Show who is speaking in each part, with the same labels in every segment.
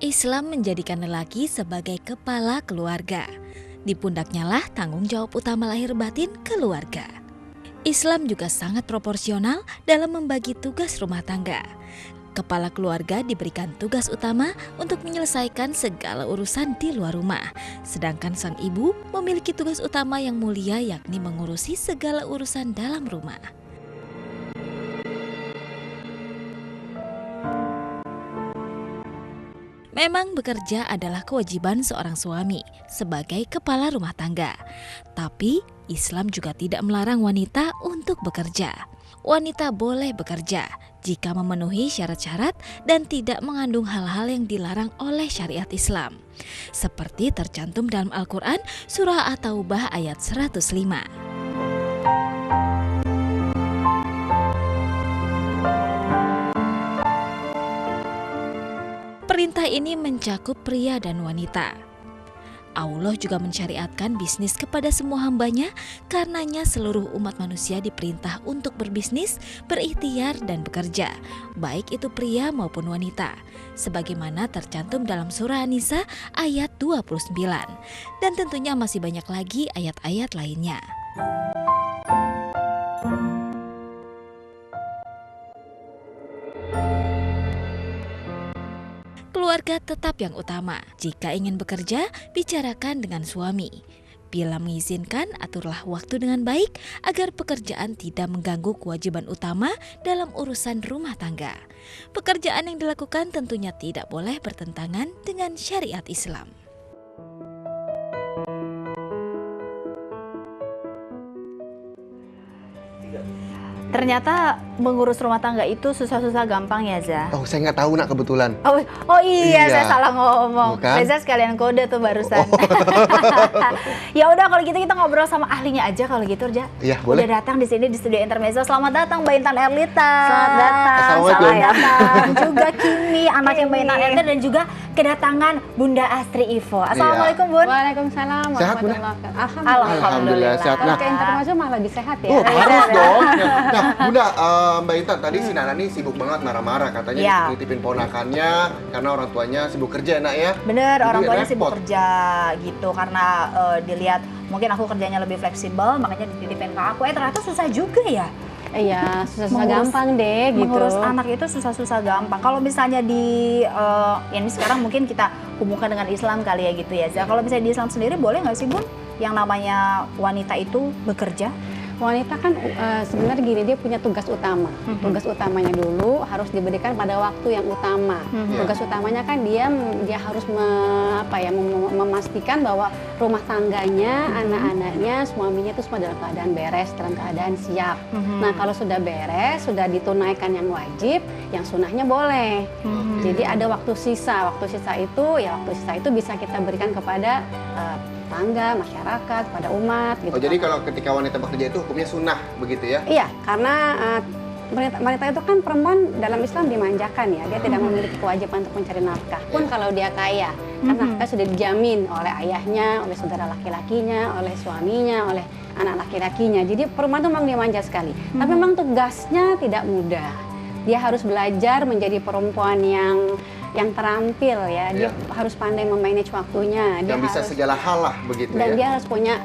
Speaker 1: Islam menjadikan lelaki sebagai kepala keluarga. Di pundaknya lah tanggung jawab utama lahir batin keluarga. Islam juga sangat proporsional dalam membagi tugas rumah tangga. Kepala keluarga diberikan tugas utama untuk menyelesaikan segala urusan di luar rumah. Sedangkan sang ibu memiliki tugas utama yang mulia, yakni mengurusi segala urusan dalam rumah. Memang bekerja adalah kewajiban seorang suami sebagai kepala rumah tangga. Tapi Islam juga tidak melarang wanita untuk bekerja. Wanita boleh bekerja jika memenuhi syarat-syarat dan tidak mengandung hal-hal yang dilarang oleh syariat Islam. Seperti tercantum dalam Al-Quran Surah At-Taubah ayat 105. Perintah ini mencakup pria dan wanita. Allah juga mensyariatkan bisnis kepada semua hambanya, karenanya seluruh umat manusia diperintah untuk berbisnis, berikhtiar dan bekerja, baik itu pria maupun wanita, sebagaimana tercantum dalam surah An-Nisa ayat 29. Dan tentunya masih banyak lagi ayat-ayat lainnya. Keluarga tetap yang utama. Jika ingin bekerja, bicarakan dengan suami. Bila mengizinkan, aturlah waktu dengan baik agar pekerjaan tidak mengganggu kewajiban utama dalam urusan rumah tangga. Pekerjaan yang dilakukan tentunya tidak boleh bertentangan dengan syariat Islam.
Speaker 2: Ternyata mengurus rumah tangga itu susah-susah gampang ya, Za?
Speaker 3: Oh, saya nggak tahu nak kebetulan.
Speaker 2: Oh iya, saya salah ngomong.
Speaker 3: Bukan?
Speaker 2: Reza sekalian kode tuh barusan. Ya udah kalau gitu kita ngobrol sama ahlinya aja kalau gitu, Ja.
Speaker 3: Iya, boleh.
Speaker 2: Udah datang di sini di studio Intermezzo. Selamat datang Mbak Intan Erlita.
Speaker 4: Selamat datang.
Speaker 3: Assalamualaikum.
Speaker 2: Selamat datang. Juga Kimi, anaknya Mbak Intan Erlita, dan juga kedatangan Bunda Astri Ivo. Assalamualaikum, Bun.
Speaker 4: Waalaikumsalam
Speaker 3: Sehat, Bunda?
Speaker 4: warahmatullahi wabarakatuh.
Speaker 3: Alhamdulillah, sehat.
Speaker 4: Kalau
Speaker 3: Nah,
Speaker 4: ke Intermezzo malah lebih sehat ya.
Speaker 3: oh, harus dong. Nah, Bunda, Mbak Intan, tadi si Nana nih sibuk banget marah-marah. Katanya
Speaker 2: Iya.
Speaker 3: nitipin ponakannya karena orang tuanya sibuk kerja, nak ya?
Speaker 2: Bener,
Speaker 3: Jadi
Speaker 2: orang tuanya sibuk
Speaker 3: repot.
Speaker 2: kerja gitu karena dilihat mungkin aku kerjanya lebih fleksibel, makanya dititipin ke aku. Ternyata susah juga ya.
Speaker 4: Iya, susah-susah
Speaker 2: Mengurus-
Speaker 4: gampang deh gitu.
Speaker 2: Mengurus anak itu susah-susah gampang. Kalau misalnya ini sekarang mungkin kita hubungkan dengan Islam kali ya gitu ya. Kalau misalnya di Islam sendiri boleh nggak sih, Bun, yang namanya wanita itu bekerja?
Speaker 4: Wanita kan sebenarnya gini, dia punya tugas utama. Tugas utamanya dulu harus diberikan pada waktu yang utama. Tugas utamanya kan dia harus memastikan bahwa rumah tangganya, anak-anaknya, suaminya itu semua dalam keadaan beres, dalam keadaan siap. Nah, kalau sudah beres, sudah ditunaikan yang wajib, yang sunnahnya boleh. Jadi ada waktu sisa. Waktu sisa itu bisa kita berikan kepada tangga, masyarakat, pada umat gitu.
Speaker 3: Oh, jadi kalau ketika wanita bekerja itu hukumnya sunnah, begitu ya?
Speaker 4: Iya, karena wanita itu kan perempuan dalam Islam dimanjakan ya, dia tidak memiliki kewajiban untuk mencari nafkah pun kalau dia kaya, karena nafkah sudah dijamin oleh ayahnya, oleh saudara laki-lakinya, oleh suaminya, oleh anak laki-lakinya. Jadi perempuan itu memang dimanja sekali, tapi memang tugasnya tidak mudah. Dia harus belajar menjadi perempuan yang terampil ya, dia harus pandai memanage waktunya, dia
Speaker 3: Yang bisa
Speaker 4: harus,
Speaker 3: segala hal lah, begitu
Speaker 4: dan
Speaker 3: ya?
Speaker 4: dia harus punya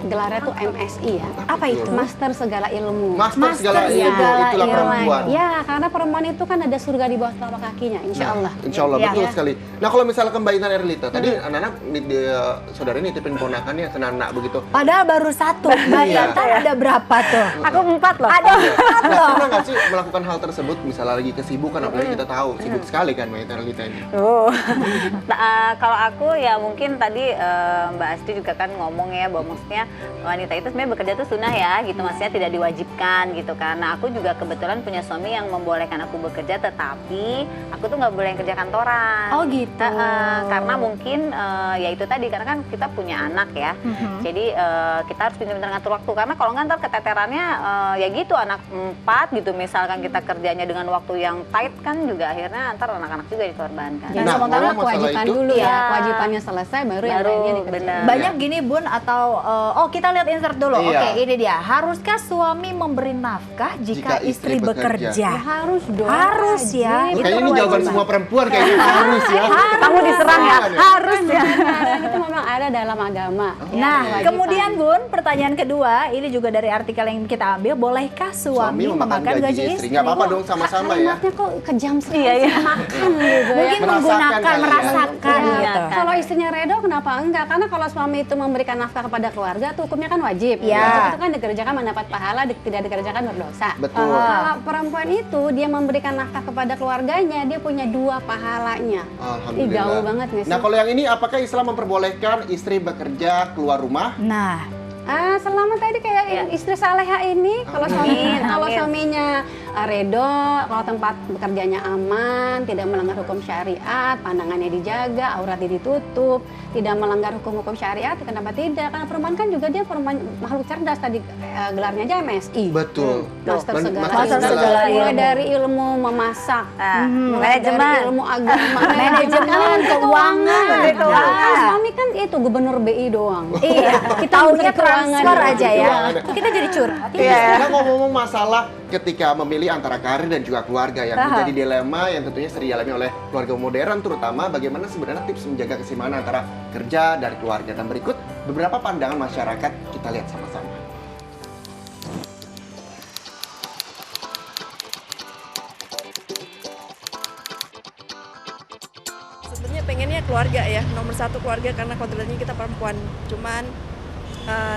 Speaker 4: gelarnya tuh MSI ya.
Speaker 2: Apa itu?
Speaker 4: Master segala ilmu.
Speaker 3: Master segala
Speaker 2: Master
Speaker 3: ilmu,
Speaker 2: segala
Speaker 3: itulah
Speaker 2: ilmu.
Speaker 3: perempuan.
Speaker 4: Ya, karena perempuan itu kan ada surga di bawah telapak kakinya, insya Allah.
Speaker 3: Insya Allah,
Speaker 2: Ya.
Speaker 3: betul sekali. Nah, kalau misalkan Mbak Intan Erlita, tadi anak-anak saudara ini nitipin ponakannya ke Nana begitu.
Speaker 2: Padahal baru satu. Mbak
Speaker 3: Iya.
Speaker 2: Intan ada berapa tuh?
Speaker 4: Aku 4 loh.
Speaker 2: Ada
Speaker 3: Nah,
Speaker 2: 4 loh.
Speaker 3: pernah nggak sih melakukan hal tersebut, misalnya lagi kesibukan, apalagi kita tahu, sibuk sekali kan Mbak Intan Erlita ini.
Speaker 5: Kalau aku ya mungkin tadi Mbak Astri juga kan ngomong ya bahwa maksudnya wanita itu sebenarnya bekerja itu sunnah ya gitu, maksudnya tidak diwajibkan gitu kan. Nah, aku juga kebetulan punya suami yang membolehkan aku bekerja, tetapi aku tuh nggak boleh kerja kantoran.
Speaker 2: Oh gitu.
Speaker 5: Karena mungkin ya itu tadi, karena kan kita punya anak ya, jadi kita harus pintar-pintar ngatur waktu, karena kalau nggak ntar keteterannya ya gitu, anak 4 gitu misalkan kita kerjanya dengan waktu yang tight kan juga akhirnya ntar anak-anak juga dikorbankan.
Speaker 4: Jadi
Speaker 3: Nah,
Speaker 4: sementara
Speaker 3: kalau masalah
Speaker 4: kewajiban
Speaker 3: itu,
Speaker 4: dulu ya,
Speaker 5: ya.
Speaker 4: kewajibannya selesai baru yang
Speaker 5: Baru,
Speaker 4: lainnya dikerjakan.
Speaker 5: benar.
Speaker 2: Banyak gini, Bun, atau Oh, kita lihat insert dulu.
Speaker 3: Iya.
Speaker 2: Oke, ini dia. Haruskah suami memberi nafkah jika istri bekerja?
Speaker 4: Ya, harus dong.
Speaker 2: Harus ya.
Speaker 4: Wajib.
Speaker 3: Kayaknya ini
Speaker 2: Itu
Speaker 3: jawaban
Speaker 2: kewajiban.
Speaker 3: semua perempuan kayaknya harus ya.
Speaker 5: Kamu diserang ya?
Speaker 2: Harus ya.
Speaker 4: Itu memang ada dalam agama. ya,
Speaker 2: Nah,
Speaker 4: kewajiban.
Speaker 2: kemudian Bun, pertanyaan kedua, ini juga dari artikel yang kita ambil, bolehkah suami memakan gaji istri?
Speaker 3: Nggak apa-apa dong, sama-sama ya.
Speaker 4: Kalimatnya kok kejam sekali.
Speaker 5: Iya, iya.
Speaker 4: Makan gitu ya.
Speaker 2: Mungkin
Speaker 3: Merasakan
Speaker 2: menggunakan,
Speaker 3: kali ya.
Speaker 2: merasakan
Speaker 5: Iya.
Speaker 2: gitu.
Speaker 4: Kalau istrinya redo kenapa enggak? Karena kalau suami itu memberikan nafkah kepada keluarga tuh hukumnya kan wajib.
Speaker 2: Iya.
Speaker 4: Wajib itu kan dikerjakan mendapat pahala, tidak dikerjakan berdosa.
Speaker 3: Betul.
Speaker 4: Kalau perempuan itu dia memberikan nafkah kepada keluarganya, dia punya 2 pahalanya. Ih,
Speaker 3: Alhamdulillah.
Speaker 4: gaul banget nggak sih?
Speaker 3: Nah, kalau yang ini apakah Islam memperbolehkan istri bekerja keluar rumah?
Speaker 2: Nah,
Speaker 4: Selama tadi kayak istri saleha ini, kalau
Speaker 5: Amin,
Speaker 4: kalau
Speaker 5: amin.
Speaker 4: suaminya redo, kalau tempat bekerjanya aman, tidak melanggar hukum syariat, pandangannya dijaga, auratnya ditutup, tidak melanggar hukum-hukum syariat, kenapa tidak? Karena perempuan kan juga dia perempuan makhluk cerdas, tadi gelarnya aja MSI.
Speaker 3: Betul.
Speaker 4: Master
Speaker 3: Men-
Speaker 4: segala
Speaker 3: master
Speaker 4: ilmu.
Speaker 2: segala
Speaker 4: Mulai
Speaker 2: ilmu.
Speaker 4: dari ilmu memasak, mulai dari
Speaker 5: Manajemen.
Speaker 4: ilmu agama,
Speaker 2: Manajemen, keuangan.
Speaker 4: Kalau suami kan itu gubernur BI doang.
Speaker 2: iya, kita
Speaker 4: Menteri
Speaker 2: taunya transfer
Speaker 4: Keuangan.
Speaker 2: aja ya.
Speaker 3: Keuangan.
Speaker 2: Kita jadi curhat.
Speaker 3: Kita ngomong-ngomong masalah ketika memilih antara karir dan juga keluarga yang
Speaker 2: Aha.
Speaker 3: menjadi dilema yang tentunya sering dialami oleh keluarga modern, terutama bagaimana sebenarnya tips menjaga keseimbangan antara kerja dan keluarga. Dan berikut beberapa pandangan masyarakat, kita lihat sama-sama.
Speaker 6: Sebenarnya pengennya keluarga ya, nomor 1 keluarga karena kodratnya kita perempuan. Cuman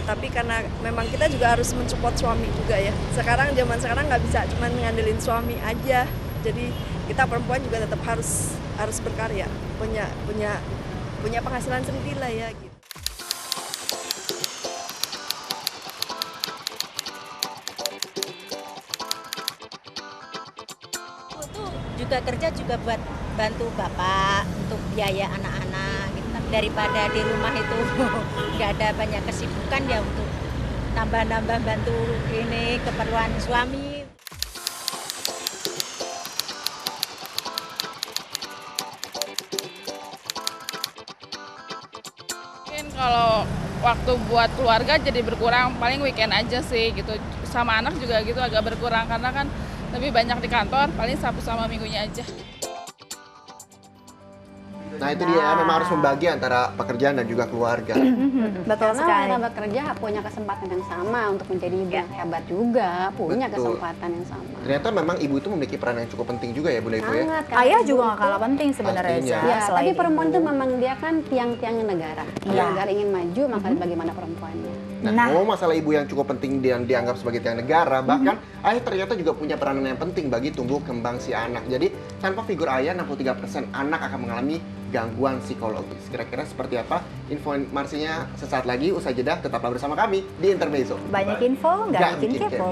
Speaker 6: tapi karena memang kita juga harus mensupport suami juga ya. Zaman sekarang nggak bisa cuman ngandelin suami aja. Jadi kita perempuan juga tetap harus berkarya, punya penghasilan sendiri lah ya gitu.
Speaker 7: Aku tuh juga kerja juga buat bantu bapak untuk biaya anak-anak gitu kan. Daripada di rumah itu nggak ada banyak kesibukan ya untuk nambah-nambah bantu ini keperluan suami.
Speaker 8: Mungkin kalau waktu buat keluarga jadi berkurang, paling weekend aja sih gitu. Sama anak juga gitu agak berkurang karena kan lebih banyak di kantor, paling Sabtu sama Minggunya aja.
Speaker 3: Nah itu dia, memang harus membagi antara pekerjaan dan juga keluarga.
Speaker 2: Betul
Speaker 4: Karena
Speaker 2: sekali.
Speaker 4: wanita bekerja punya kesempatan yang sama untuk menjadi ibu yang hebat juga, punya
Speaker 3: Betul.
Speaker 4: kesempatan yang sama.
Speaker 3: Ternyata memang ibu itu memiliki peran yang cukup penting juga ya Bunda Ibu ya.
Speaker 4: Sangat.
Speaker 2: Ayah
Speaker 4: ibu
Speaker 2: juga nggak
Speaker 4: itu-
Speaker 2: kalah penting sebenarnya.
Speaker 3: Pastinya.
Speaker 2: Zah,
Speaker 4: Ya,
Speaker 2: selain
Speaker 4: tapi perempuan
Speaker 2: ibu.
Speaker 4: itu memang dia kan tiang-tiang negara. Kalau
Speaker 2: Iya.
Speaker 4: negara ingin maju, maka bagaimana perempuannya?
Speaker 3: Nah,
Speaker 2: Nah.
Speaker 3: ngomong masalah ibu yang cukup penting dan dianggap sebagai tiang negara, bahkan ayah ternyata juga punya peranan yang penting bagi tumbuh kembang si anak. Jadi, tanpa figur ayah, 63% anak akan mengalami gangguan psikologis. Kira-kira seperti apa? Informasinya sesaat lagi, usai jeda, tetaplah bersama kami di Intermezzo.
Speaker 2: Banyak info, nggak bikin kepo.